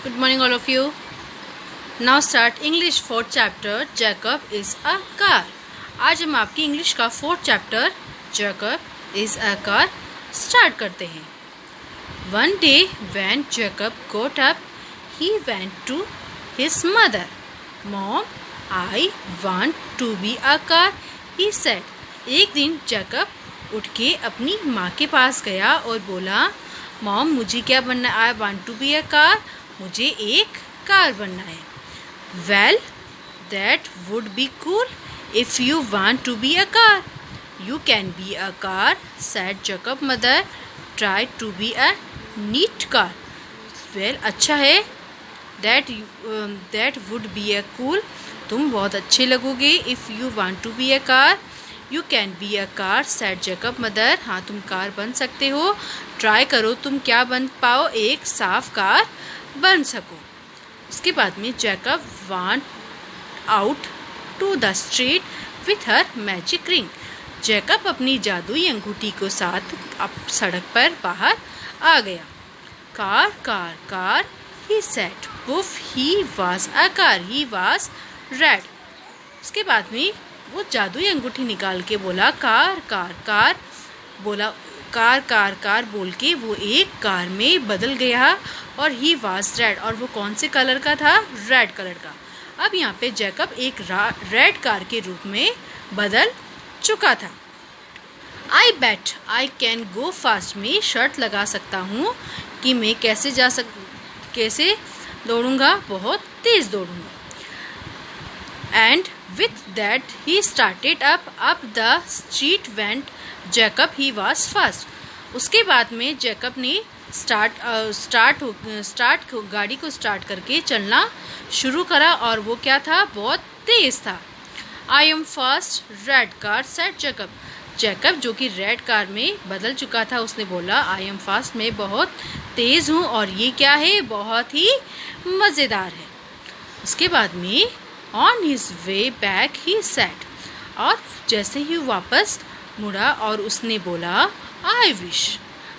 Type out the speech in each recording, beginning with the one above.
Good morning all of you. Now start English 4th chapter Jacob is a car. आज हम आपकी English का 4th chapter Jacob is a car start करते हैं. One day when Jacob got up, he went to his mother. Mom, I want to be a car, he said. एक दिन Jacob उठ के अपनी माँ के पास गया और बोला, मॉम मुझे क्या बनना है? I want to be a car, मुझे एक कार बनना है. Well that would be cool if you want to be a car. You can be a car said Jacob mother. Try to be a neat car. Well अच्छा है. That would be a cool, तुम बहुत अच्छे लगोगे. If you want to be a car, you can be a car said Jacob mother. हाँ तुम car बन सकते हो. ट्राई करो तुम क्या बन पाओ, एक साफ कार बन सको. उसके बाद में Jacob want out to the street with her magic ring. Jacob अपनी जादुई अंगूठी के साथ अब सड़क पर बाहर आ गया. Car car car he said. Woof he was a car, he was red. उसके बाद में वो जादुई अंगूठी निकाल के बोला कार कार कार. बोला कार कार कार बोल के वो एक कार में बदल गया और ही वाज रेड. और वो कौन से कलर का था? रेड कलर का. अब यहाँ पे जैकब एक रेड कार के रूप में बदल चुका था. आई बेट आई कैन गो फास्ट. में शर्त लगा सकता हूँ कि मैं कैसे दौड़ूंगा, बहुत तेज़ दौड़ूंगा. And with that he started up the street went Jacob, he was fast. उसके बाद में जैकब ने गाड़ी को स्टार्ट करके चलना शुरू करा और वो क्या था? बहुत तेज़ था. I am fast red car said Jacob. Jacob जो कि रेड कार में बदल चुका था उसने बोला I am fast, मैं बहुत तेज़ हूँ और ये क्या है? बहुत ही मज़ेदार है. उसके बाद में On his way back he said. और जैसे ही वापस मुड़ा और उसने बोला I wish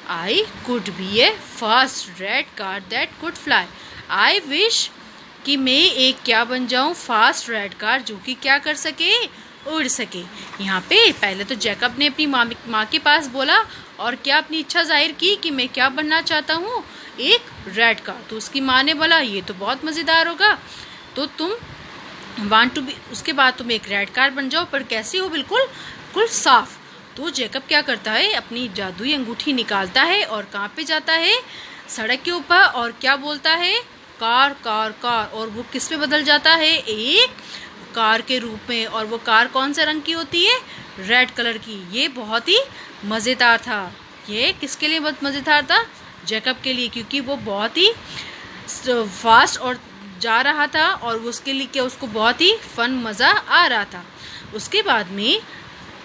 I could be a fast red car that could fly. I wish कि मैं एक क्या बन जाऊँ? फास्ट रेड कार जो कि क्या कर सके? उड़ सके. यहाँ पे पहले तो जैकब ने अपनी माँ के पास बोला और क्या अपनी इच्छा जाहिर की कि मैं क्या बनना चाहता हूँ? एक रेड कार. तो उसकी माँ ने बोला ये तो बहुत मज़ेदार होगा, तो तुम वांट टू बी, उसके बाद तुम एक रेड कार बन जाओ, पर कैसी हो? बिल्कुल साफ. तो जैकब क्या करता है? अपनी जादुई अंगूठी निकालता है और कहाँ पे जाता है? सड़क के ऊपर. और क्या बोलता है? Car car car. और वो किस में बदल जाता है? एक कार के रूप में. और वो कार कौन से रंग की होती है? रेड कलर की. ये बहुत ही मज़ेदार था. ये किसके लिए बहुत मज़ेदार था? जैकब के लिए, क्योंकि वो बहुत ही फास्ट और जा रहा था और उसके लिए क्या उसको बहुत ही फन मज़ा आ रहा था. उसके बाद में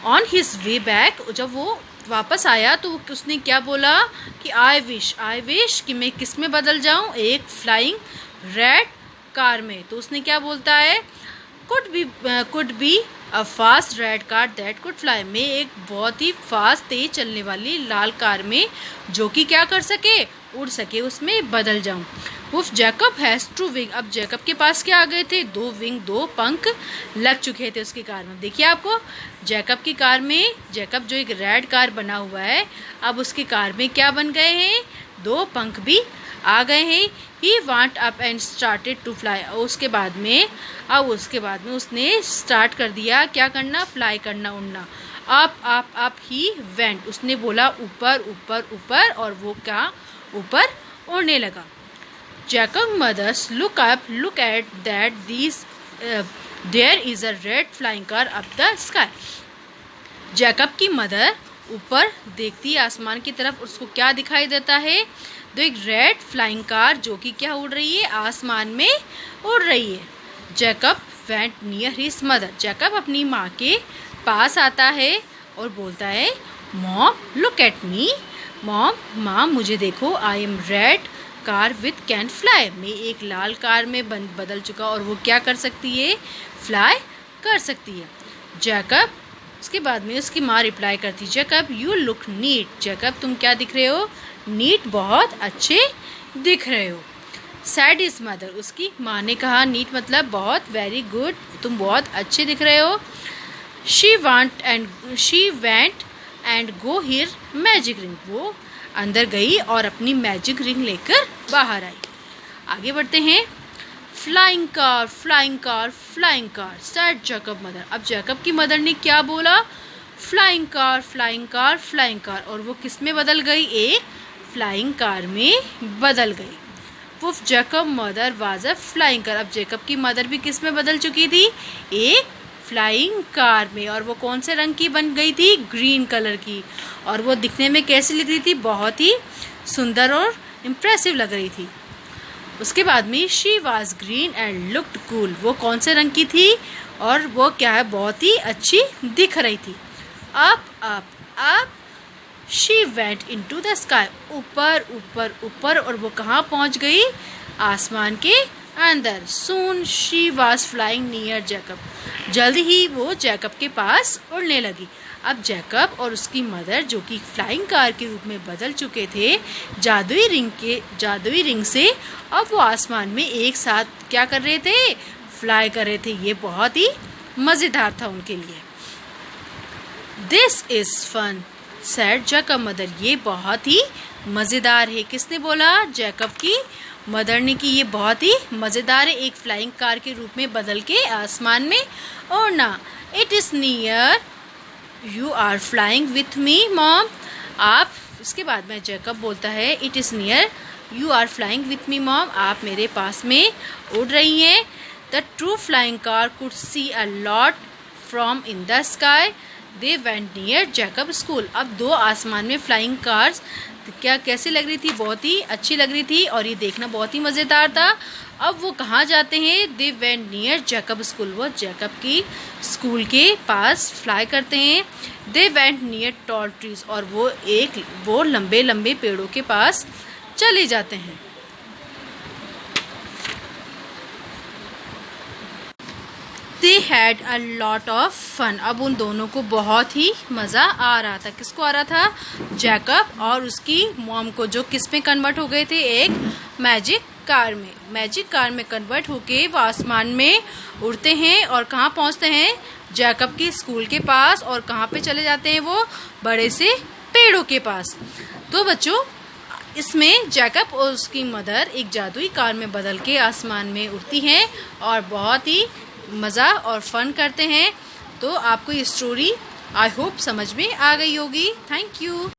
ऑन हिज वे बैक जब वो वापस आया तो उसने क्या बोला कि आई विश कि मैं किस में बदल जाऊं? एक फ्लाइंग रेड कार में. तो उसने क्या बोलता है? Could be a fast red car that could fly. मैं एक बहुत ही फास्ट तेज चलने वाली लाल कार में जो कि क्या कर सके? उड़ सके, उसमें बदल जाऊं. उफ जैकब हैज़ टू विंग. अब जैकब के पास क्या आ गए थे? दो विंग, दो पंख लग चुके थे उसकी कार में. देखिए आपको जैकब की कार में, जैकब जो एक रेड कार बना हुआ है, अब उसकी कार में क्या बन गए हैं? दो पंख भी आ गए हैं. He want up and started to fly. उसके बाद में उसने स्टार्ट कर दिया क्या करना? फ्लाई करना, उड़ना. Up he went. उसने बोला ऊपर ऊपर ऊपर और वो क्या? ऊपर उड़ने लगा. Jacob mothers look at that there is a red flying car up the sky. Jacob की मदर ऊपर देखती है आसमान की तरफ. उसको क्या दिखाई देता है? तो एक रेड फ्लाइंग कार जो कि क्या उड़ रही है? आसमान में उड़ रही है. Jacob went near his mother. Jacob अपनी माँ के पास आता है और बोलता है मॉम लुक एट मी. माँ मुझे देखो. I am red car with can fly. मैं एक लाल कार में बदल चुका और वो क्या कर सकती है? फ्लाई कर सकती है. जैकब उसके बाद में उसकी माँ रिप्लाई करती Jacob you look neat. Jacob तुम क्या दिख रहे हो? नीट, बहुत अच्छे दिख रहे हो. सेड हिज मदर, उसकी माँ ने कहा। नीट मतलब बहुत, वेरी गुड, तुम बहुत अच्छे दिख रहे हो। She went and go here magic ring, वो अंदर गई और अपनी मैजिक रिंग लेकर बाहर आई। आगे बढ़ते हैं। Flying car flying car flying car said Jacob mother. अब जैकब की मदर ने क्या बोला? Flying car flying car flying car, और वो किस में बदल गई? एक फ्लाइंग कार में बदल गई। वो Jacob mother was a flying car. अब जैकब की मदर भी किस में बदल चुकी थी? एक फ्लाइंग कार में, और वो कौन से रंग की बन गई थी? ग्रीन कलर की। और वो दिखने में कैसी लग रही थी? बहुत ही सुंदर और इम्प्रेसिव लग रही थी। उसके बाद में she was green and looked cool, वो कौन से रंग की थी और वो क्या है? बहुत ही अच्छी दिख रही थी। Up up up she went into the sky, ऊपर ऊपर ऊपर, और वो कहाँ पहुँच गई? आसमान के अंदर। Soon she was flying near Jacob, जल्द ही वो जैकब के पास उड़ने लगी। अब जैकब और उसकी मदर, जो कि फ्लाइंग कार के रूप में बदल चुके थे जादुई रिंग से, अब वो आसमान में एक साथ क्या कर रहे थे? फ्लाई कर रहे थे। ये बहुत ही मज़ेदार था उनके लिए। This is fun said Jacob mother, ये बहुत ही मज़ेदार है। किसने बोला? जैकब की मदर ने कि ये बहुत ही मज़ेदार है, एक फ्लाइंग कार के रूप में बदल के आसमान में उड़ना। It is near you are flying with me mom, आप, इसके बाद में जैकब बोलता है it is near you are flying with me mom, आप मेरे पास में उड़ रही हैं। The true flying car could see a lot from in the sky, they went near Jacob school. अब दो आसमान में फ्लाइंग कार्स क्या कैसे लग रही थी? बहुत ही अच्छी लग रही थी और ये देखना बहुत ही मज़ेदार था। अब वो कहाँ जाते हैं? दे वेंट नियर जैकब स्कूल, वो जैकब की स्कूल के पास फ्लाई करते हैं। दे वेंट नियर टॉल ट्रीज, और वो लंबे लंबे पेड़ों के पास चले जाते हैं। They had a lot of fun, अब उन दोनों को बहुत ही मज़ा आ रहा था। किसको आ रहा था? जैकब और उसकी मॉम को, जो किस में कन्वर्ट हो गए थे? एक मैजिक कार में। मैजिक कार में कन्वर्ट होके वो आसमान में उड़ते हैं और कहाँ पहुँचते हैं? जैकब की स्कूल के पास। और कहाँ पे चले जाते हैं वो? बड़े से पेड़ों के पास। तो बच्चों, इसमें जैकब और उसकी मदर एक जादुई कार में बदल के आसमान में उड़ती हैं और बहुत ही मज़ा और फन करते हैं। तो आपको ये स्टोरी आई होप समझ में आ गई होगी। Thank you.